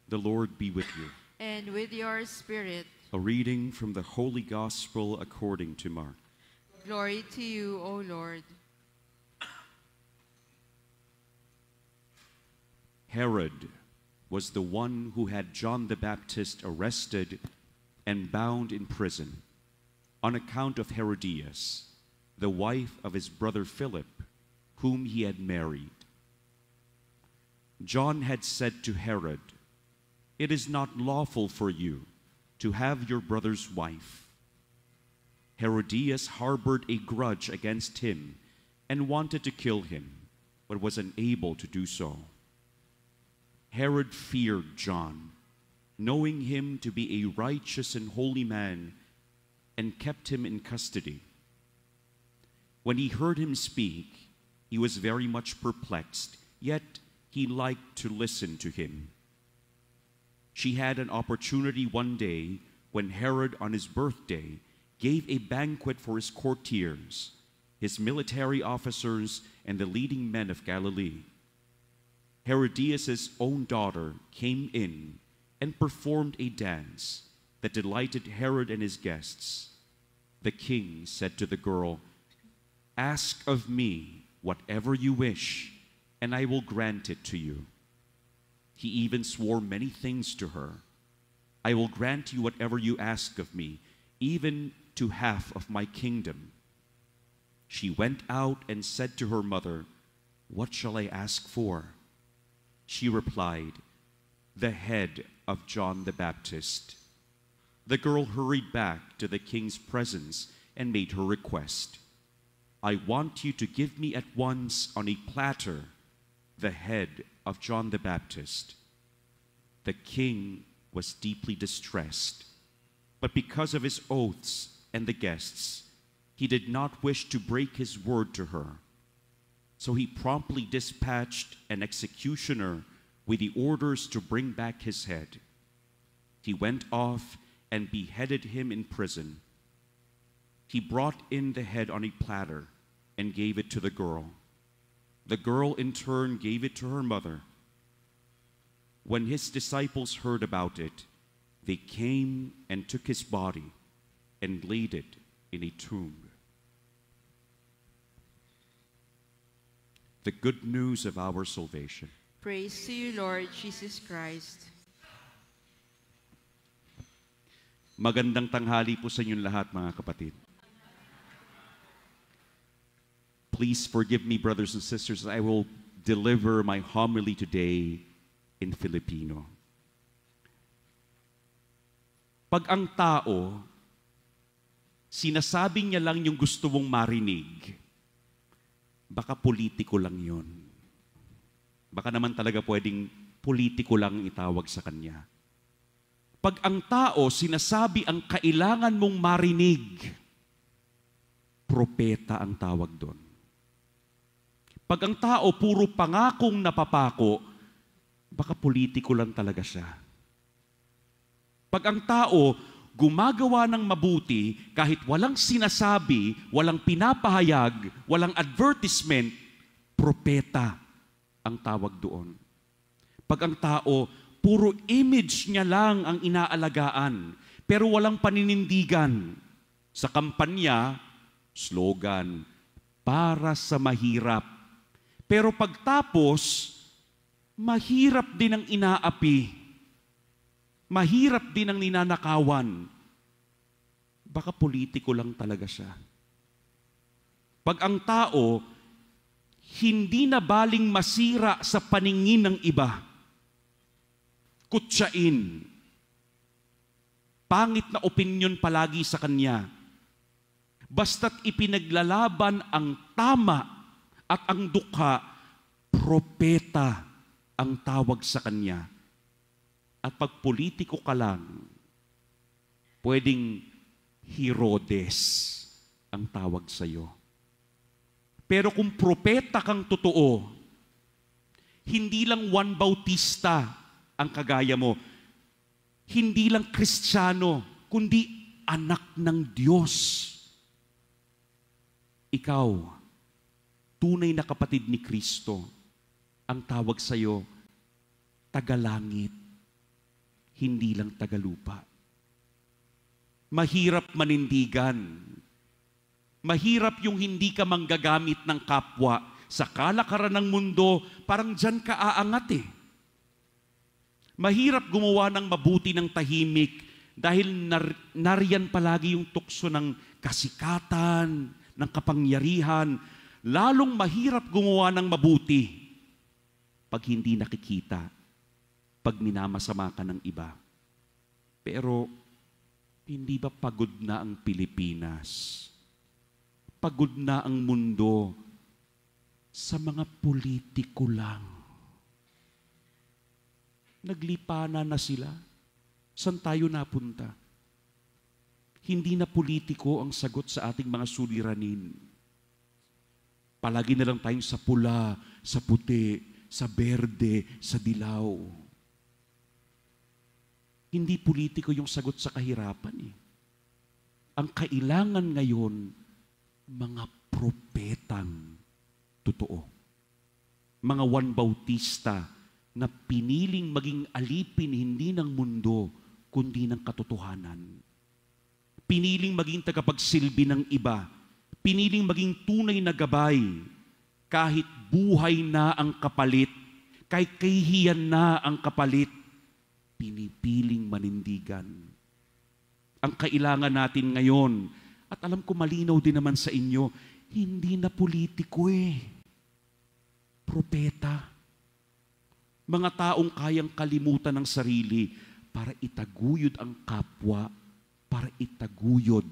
The Lord be with you. And with your spirit. A reading from the Holy Gospel according to Mark. Glory to you, O Lord. Herod was the one who had John the Baptist arrested and bound in prison on account of Herodias, the wife of his brother Philip, whom he had married. John had said to Herod, "It is not lawful for you to have your brother's wife." Herodias harbored a grudge against him and wanted to kill him, but was unable to do so. Herod feared John, knowing him to be a righteous and holy man, and kept him in custody. When he heard him speak, he was very much perplexed, yet he liked to listen to him. She had an opportunity one day when Herod, on his birthday, gave a banquet for his courtiers, his military officers, and the leading men of Galilee. Herodias' own daughter came in and performed a dance that delighted Herod and his guests. The king said to the girl, "Ask of me whatever you wish, and I will grant it to you." He even swore many things to her. "I will grant you whatever you ask of me, even to half of my kingdom." She went out and said to her mother, "What shall I ask for?" She replied, "The head of John the Baptist." The girl hurried back to the king's presence and made her request. "I want you to give me at once on a platter the head of John the Baptist." The king was deeply distressed, but because of his oaths and the guests, he did not wish to break his word to her. So he promptly dispatched an executioner with the orders to bring back his head. He went off and beheaded him in prison. He brought in the head on a platter and gave it to the girl. The girl in turn gave it to her mother. When his disciples heard about it, they came and took his body and laid it in a tomb. The good news of our salvation. Praise to you, Lord Jesus Christ. Magandang tanghali po sa inyong lahat, mga kapatid. Please forgive me, brothers and sisters, I will deliver my homily today in Filipino. Pag ang tao, sinasabi niya lang yung gusto mong marinig, baka politiko lang yon. Baka naman talaga pwedeng politiko lang itawag sa kanya. Pag ang tao sinasabi ang kailangan mong marinig, propeta ang tawag doon. Pag ang tao puro pangakong napapako, baka politiko lang talaga siya. Pag ang tao gumagawa ng mabuti kahit walang sinasabi, walang pinapahayag, walang advertisement, propeta ang tawag doon. Pag ang tao, puro image niya lang ang inaalagaan, pero walang paninindigan. Sa kampanya, slogan, para sa mahirap. Pero pagtapos, mahirap din ang inaapi. Mahirap din ang ninanakawan. Baka politiko lang talaga siya. Pag ang tao, hindi na baling masira sa paningin ng iba, kutsain, pangit na opinyon palagi sa kanya, basta't ipinaglalaban ang tama at ang dukha, propeta ang tawag sa kanya. At pag politiko ka lang, pwedeng Herodes ang tawag sa iyo. Pero kung propeta kang totoo, hindi lang Juan Bautista ang kagaya mo, hindi lang Kristiyano, kundi anak ng Diyos. Ikaw, tunay na kapatid ni Kristo, ang tawag sa iyo, tagalangit. hindi lang tagalupa. Mahirap manindigan. Mahirap yung hindi ka manggagamit ng kapwa. Sa kalakaran ng mundo, parang dyan ka aangat eh. Mahirap gumawa ng mabuti ng tahimik dahil nariyan palagi yung tukso ng kasikatan, ng kapangyarihan. Lalong mahirap gumawa ng mabuti pag hindi nakikita, pag minamasama ka ng iba. Pero hindi ba pagod na ang Pilipinas? Pagod na ang mundo sa mga politiko lang. Naglipana na sila. Saan tayo napunta? Hindi na politiko ang sagot sa ating mga suliranin. Palagi na lang tayong sa pula, sa puti, sa berde, sa dilaw. Hindi politiko yung sagot sa kahirapan eh. Ang kailangan ngayon, mga propetang totoo. Mga Juan Bautista na piniling maging alipin hindi ng mundo, kundi ng katotohanan. Piniling maging tagapagsilbi ng iba. Piniling maging tunay na gabay. Kahit buhay na ang kapalit, kahit kahihiyan na ang kapalit, pinipiling manindigan. Ang kailangan natin ngayon, at alam ko malinaw din naman sa inyo, hindi na politiko eh. Propeta. Mga taong kayang kalimutan ng sarili para itaguyod ang kapwa, para itaguyod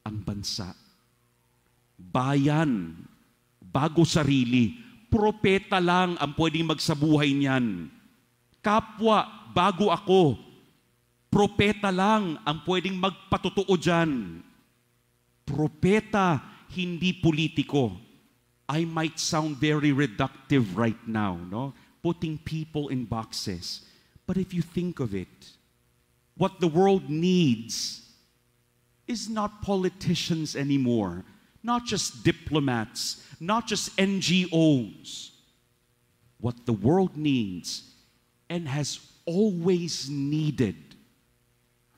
ang bansa. Bayan, bago sarili, propeta lang ang pwedeng magsabuhay niyan. Kapwa, bago ako, propeta lang ang pwedeng magpatotoo dyan. Propeta, hindi politiko. I might sound very reductive right now, no? Putting people in boxes. But if you think of it, what the world needs is not politicians anymore, not just diplomats, not just NGOs. What the world needs and has always needed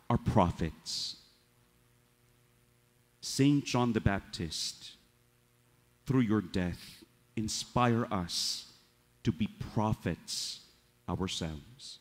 are prophets. Saint John the Baptist, through your death, inspire us to be prophets ourselves.